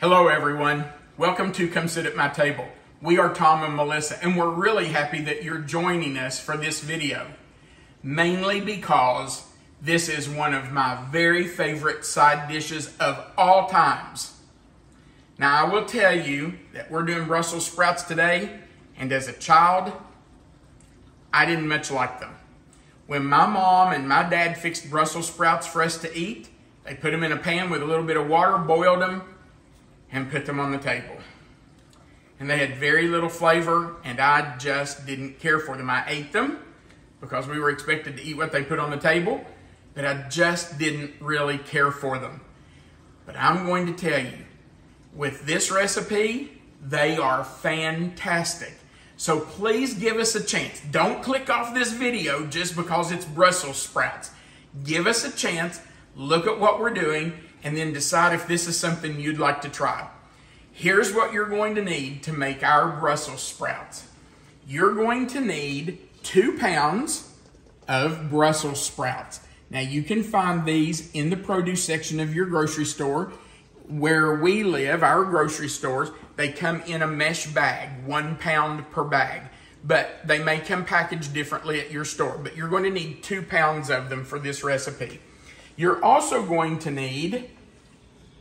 Hello everyone, welcome to Come Sit at My Table. We are Tom and Melissa and we're really happy that you're joining us for this video. Mainly because this is one of my very favorite side dishes of all times. Now I will tell you that we're doing Brussels sprouts today, and as a child, I didn't much like them. When my mom and my dad fixed Brussels sprouts for us to eat, they put them in a pan with a little bit of water, boiled them, and put them on the table. And they had very little flavor, and I just didn't care for them. I ate them because we were expected to eat what they put on the table, but I just didn't really care for them. But I'm going to tell you, with this recipe, they are fantastic. So please give us a chance. Don't click off this video just because it's Brussels sprouts. Give us a chance, look at what we're doing, and then decide if this is something you'd like to try. Here's what you're going to need to make our Brussels sprouts. You're going to need 2 pounds of Brussels sprouts. Now you can find these in the produce section of your grocery store. Where we live, our grocery stores, they come in a mesh bag, 1 pound per bag. But they may come packaged differently at your store. But you're going to need 2 pounds of them for this recipe. You're also going to need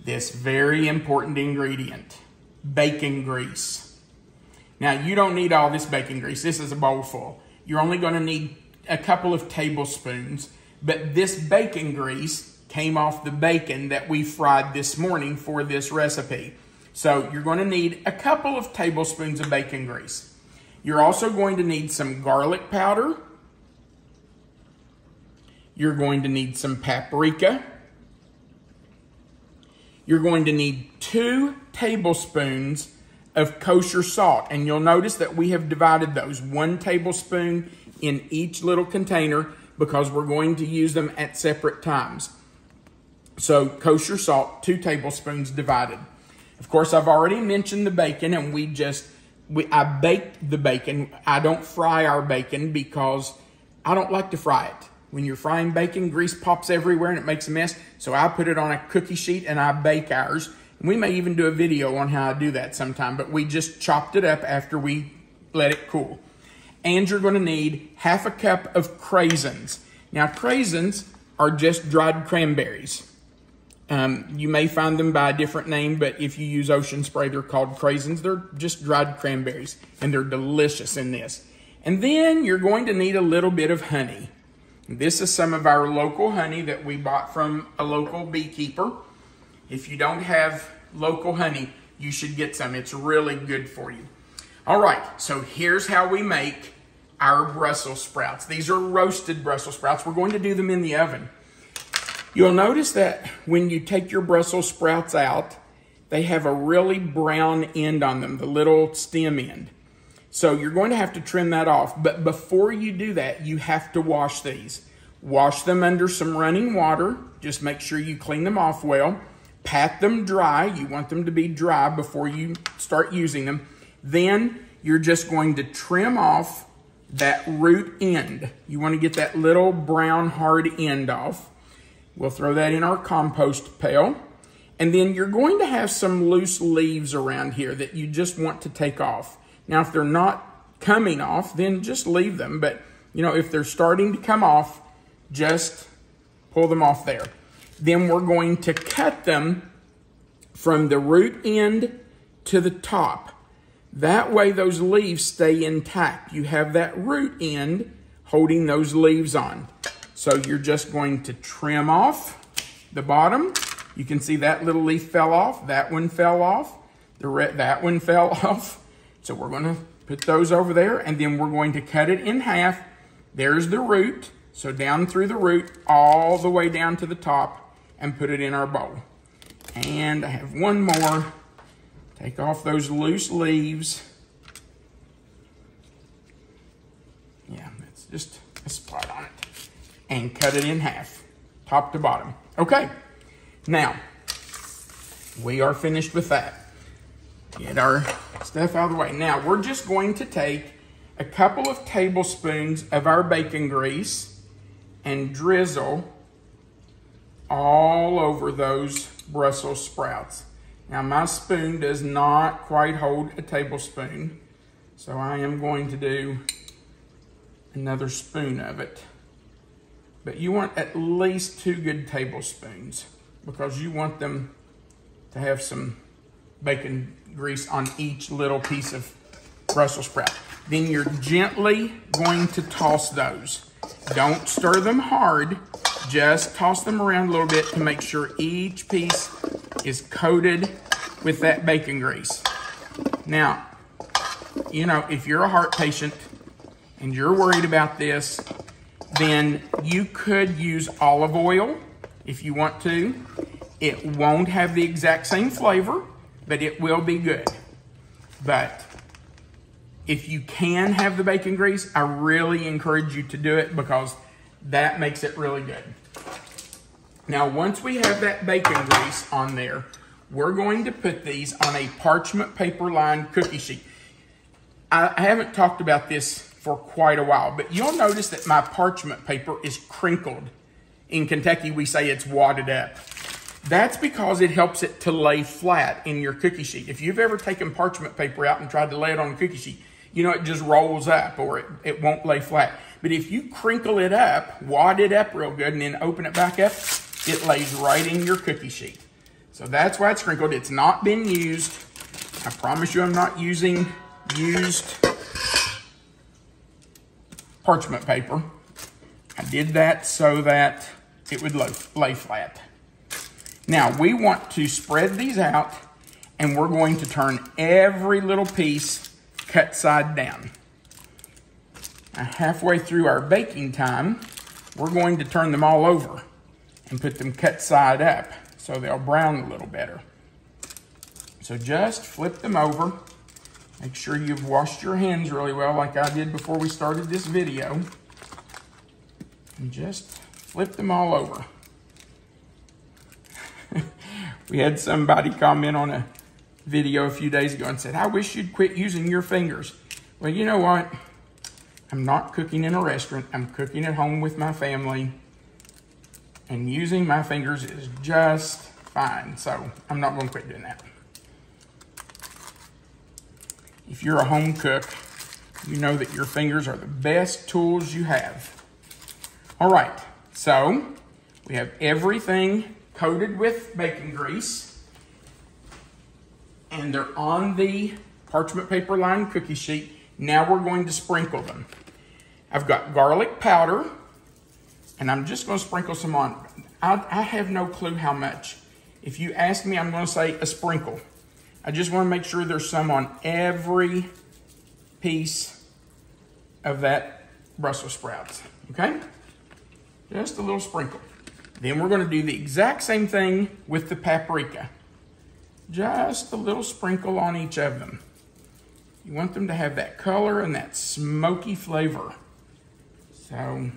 this very important ingredient, bacon grease. Now, you don't need all this bacon grease. This is a bowl full. You're only going to need a couple of tablespoons, but this bacon grease came off the bacon that we fried this morning for this recipe. So you're going to need a couple of tablespoons of bacon grease. You're also going to need some garlic powder. You're going to need some paprika. You're going to need 2 tablespoons of kosher salt. And you'll notice that we have divided those, 1 tablespoon in each little container, because we're going to use them at separate times. So kosher salt, 2 tablespoons divided. Of course, I've already mentioned the bacon, and I baked the bacon. I don't fry our bacon because I don't like to fry it. When you're frying bacon, grease pops everywhere and it makes a mess. So I put it on a cookie sheet and I bake ours. And we may even do a video on how I do that sometime, but we just chopped it up after we let it cool. And you're going to need ½ a cup of Craisins. Now, Craisins are just dried cranberries. You may find them by a different name, but if you use Ocean Spray, they're called Craisins. They're just dried cranberries, and they're delicious in this. And then you're going to need a little bit of honey. This is some of our local honey that we bought from a local beekeeper. If you don't have local honey, you should get some. It's really good for you. All right, so here's how we make our Brussels sprouts. These are roasted Brussels sprouts. We're going to do them in the oven. You'll notice that when you take your Brussels sprouts out, they have a really brown end on them, the little stem end. So you're going to have to trim that off. But before you do that, you have to wash these. Wash them under some running water. Just make sure you clean them off well. Pat them dry. You want them to be dry before you start using them. Then you're just going to trim off that root end. You want to get that little brown hard end off. We'll throw that in our compost pail. And then you're going to have some loose leaves around here that you just want to take off. Now, if they're not coming off, then just leave them. But, you know, if they're starting to come off, just pull them off there. Then we're going to cut them from the root end to the top. That way those leaves stay intact. You have that root end holding those leaves on. So you're just going to trim off the bottom. You can see that little leaf fell off. That one fell off. That one fell off. So we're going to put those over there, and then we're going to cut it in half. There's the root. So down through the root, all the way down to the top, and put it in our bowl. And I have one more. Take off those loose leaves. Yeah, that's just a spot on it. And cut it in half, top to bottom. Okay, now, we are finished with that. Get our stuff out of the way. Now, we're just going to take a couple of tablespoons of our bacon grease and drizzle all over those Brussels sprouts. Now my spoon does not quite hold a tablespoon, so I am going to do another spoon of it. But you want at least 2 good tablespoons because you want them to have some bacon grease on each little piece of Brussels sprout. Then you're gently going to toss those. Don't stir them hard, just toss them around a little bit to make sure each piece is coated with that bacon grease. Now, you know, if you're a heart patient and you're worried about this, then you could use olive oil if you want to. It won't have the exact same flavor, but it will be good. But if you can have the bacon grease, I really encourage you to do it because that makes it really good. Now, once we have that bacon grease on there, we're going to put these on a parchment paper lined cookie sheet. I haven't talked about this for quite a while, but you'll notice that my parchment paper is crinkled. In Kentucky, we say it's wadded up. That's because it helps it to lay flat in your cookie sheet. If you've ever taken parchment paper out and tried to lay it on a cookie sheet, you know, it just rolls up or it won't lay flat. But if you crinkle it up, wad it up real good, and then open it back up, it lays right in your cookie sheet. So that's why it's crinkled. It's not been used. I promise you I'm not using used parchment paper. I did that so that it would lay flat. Now we want to spread these out, and we're going to turn every little piece cut side down. Now, halfway through our baking time, we're going to turn them all over and put them cut side up so they'll brown a little better. So just flip them over. Make sure you've washed your hands really well like I did before we started this video. And just flip them all over. We had somebody comment on a video a few days ago and said, I wish you'd quit using your fingers. Well, you know what? I'm not cooking in a restaurant. I'm cooking at home with my family. And using my fingers is just fine. So I'm not going to quit doing that. If you're a home cook, you know that your fingers are the best tools you have. All right, so we have everything coated with bacon grease, and they're on the parchment paper lined cookie sheet. Now we're going to sprinkle them. I've got garlic powder, and I'm just going to sprinkle some on. I have no clue how much. If you ask me, I'm going to say a sprinkle. I just want to make sure there's some on every piece of that Brussels sprouts, okay? Just a little sprinkle. Then we're going to do the exact same thing with the paprika. Just a little sprinkle on each of them. You want them to have that color and that smoky flavor. So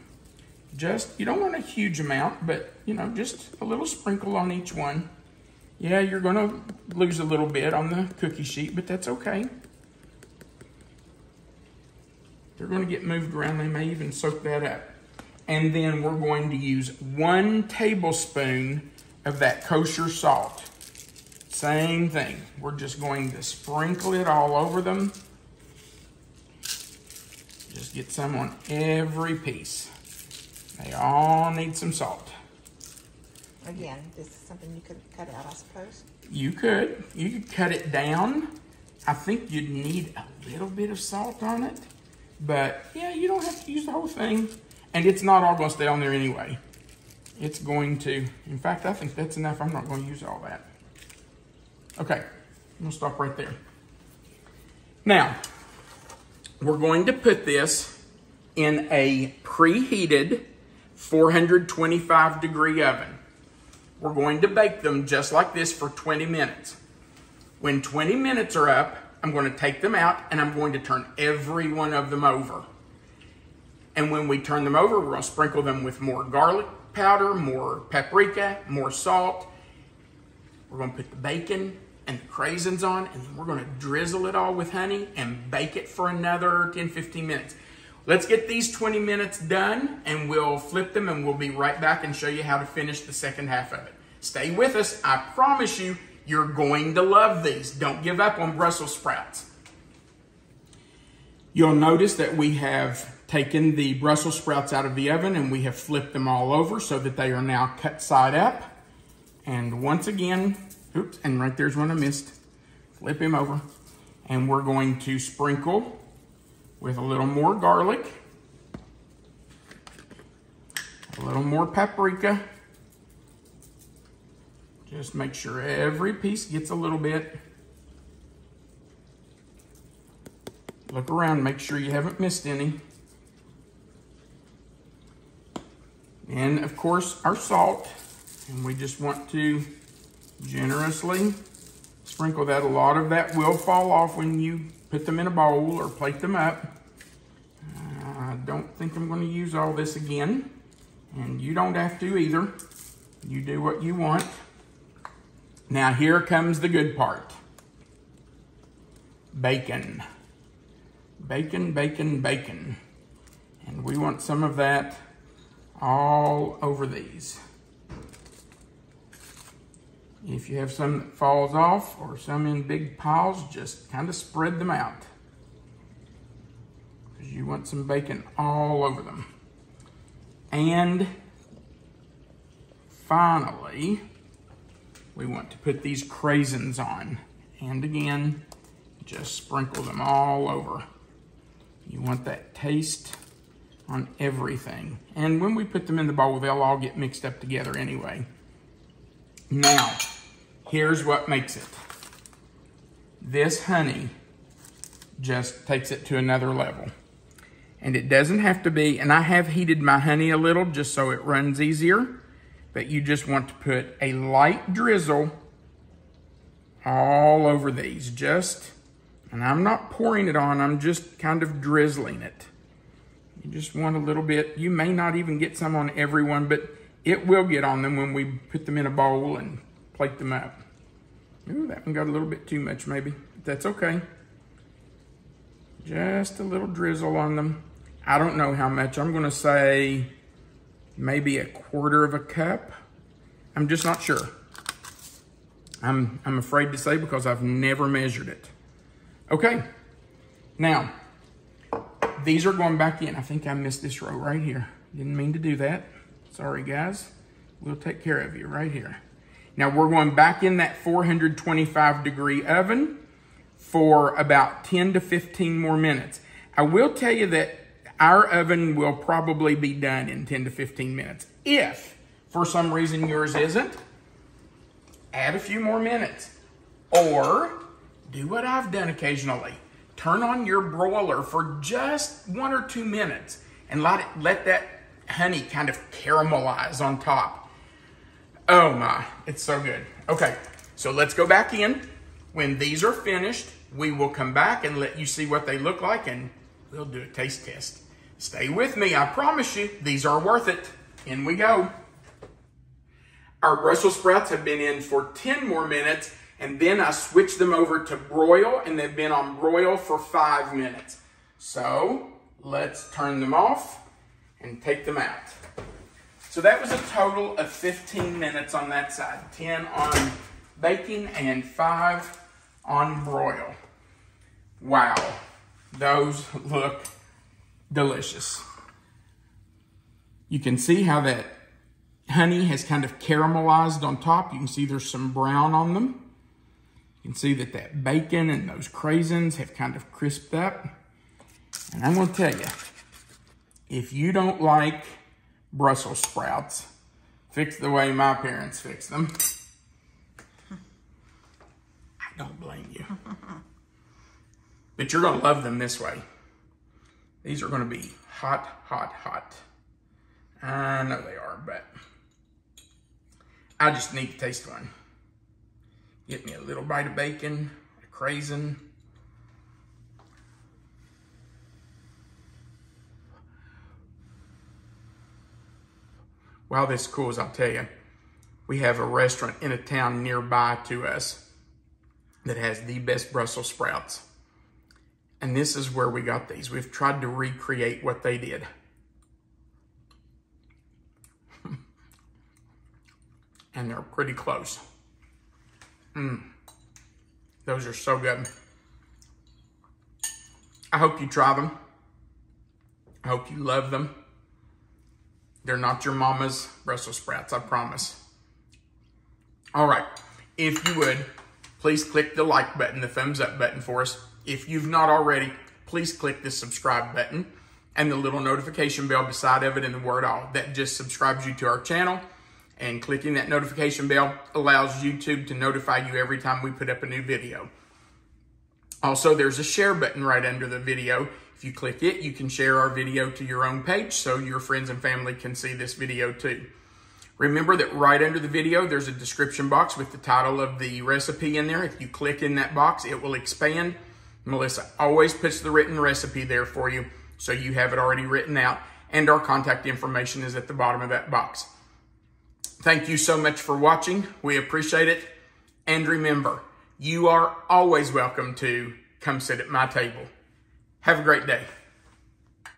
just, you don't want a huge amount, but you know, just a little sprinkle on each one. Yeah, you're going to lose a little bit on the cookie sheet, but that's okay. They're going to get moved around. They may even soak that up. And then we're going to use 1 tablespoon of that kosher salt. Same thing. We're just going to sprinkle it all over them. Just get some on every piece. They all need some salt. Again, this is something you could cut out, I suppose. You could cut it down. I think you'd need a little bit of salt on it. But yeah, you don't have to use the whole thing. And it's not all going to stay on there anyway. It's going to, in fact, I think that's enough. I'm not going to use all that. Okay, I'm going to stop right there. Now, we're going to put this in a preheated 425 degree oven. We're going to bake them just like this for 20 minutes. When 20 minutes are up, I'm going to take them out and I'm going to turn every one of them over. And when we turn them over, we're going to sprinkle them with more garlic powder, more paprika, more salt. We're going to put the bacon and the craisins on, and then we're going to drizzle it all with honey and bake it for another 10-15 minutes. Let's get these 20 minutes done, and we'll flip them, and we'll be right back and show you how to finish the second half of it. Stay with us. I promise you, You're going to love these. Don't give up on Brussels sprouts. You'll notice that we have taken the Brussels sprouts out of the oven and we have flipped them all over so that they are now cut side up. And once again, oops, and right there's one I missed. Flip him over. And we're going to sprinkle with a little more garlic, a little more paprika. Just make sure every piece gets a little bit. Look around, make sure you haven't missed any. And of course, our salt. And we just want to generously sprinkle that. A lot of that will fall off when you put them in a bowl or plate them up. I don't think I'm going to use all this again. And you don't have to either. You do what you want. Now here comes the good part. Bacon. Bacon, bacon, bacon. And we want some of that all over these. If you have some that falls off or some in big piles, just kind of spread them out. Because you want some bacon all over them. And finally, we want to put these craisins on. And again, just sprinkle them all over. You want that taste on everything. And when we put them in the bowl, they'll all get mixed up together anyway. Now, here's what makes it. This honey just takes it to another level. And it doesn't have to be, and I have heated my honey a little just so it runs easier, but you just want to put a light drizzle all over these, and I'm not pouring it on, I'm just kind of drizzling it. You just want a little bit. You may not even get some on everyone, but it will get on them when we put them in a bowl and plate them up. Ooh, that one got a little bit too much maybe, but that's okay. Just a little drizzle on them. I don't know how much. I'm gonna say maybe 1/4 cup. I'm just not sure. I'm afraid to say because I've never measured it. Okay, now, these are going back in. I think I missed this row right here. Didn't mean to do that. Sorry, guys. We'll take care of you right here. Now, we're going back in that 425-degree oven for about 10 to 15 more minutes. I will tell you that our oven will probably be done in 10 to 15 minutes. If, for some reason, yours isn't, add a few more minutes. Or do what I've done occasionally. Turn on your broiler for just 1 or 2 minutes and let that honey kind of caramelize on top. Oh my, it's so good. Okay, so let's go back in. When these are finished, we will come back and let you see what they look like and we'll do a taste test. Stay with me, I promise you, these are worth it. In we go. Our Brussels sprouts have been in for 10 more minutes, and then I switched them over to broil, and they've been on broil for 5 minutes. So let's turn them off and take them out. So that was a total of 15 minutes on that side. 10 on baking and 5 on broil. Wow, those look delicious. You can see how that honey has kind of caramelized on top. You can see there's some brown on them. You can see that that bacon and those craisins have kind of crisped up. And I'm going to tell you, if you don't like Brussels sprouts fixed the way my parents fixed them, I don't blame you. But you're going to love them this way. These are going to be hot, hot, hot. I know they are, but I just need to taste one. Get me a little bite of bacon, a craisin. While this cools, I'll tell you, we have a restaurant in a town nearby to us that has the best Brussels sprouts. And this is where we got these. We've tried to recreate what they did. And they're pretty close. Those are so good. I hope you try them. I hope you love them. They're not your mama's Brussels sprouts, I promise. All right, if you would, please click the like button, the thumbs up button for us. If you've not already, please click the subscribe button and the little notification bell beside of it in the word all. That just subscribes you to our channel, and clicking that notification bell allows YouTube to notify you every time we put up a new video. Also, there's a share button right under the video. If you click it, you can share our video to your own page so your friends and family can see this video too. Remember that right under the video, there's a description box with the title of the recipe in there. If you click in that box, it will expand. Melissa always puts the written recipe there for you, so you have it already written out, and our contact information is at the bottom of that box. Thank you so much for watching. We appreciate it. And remember, you are always welcome to come sit at my table. Have a great day.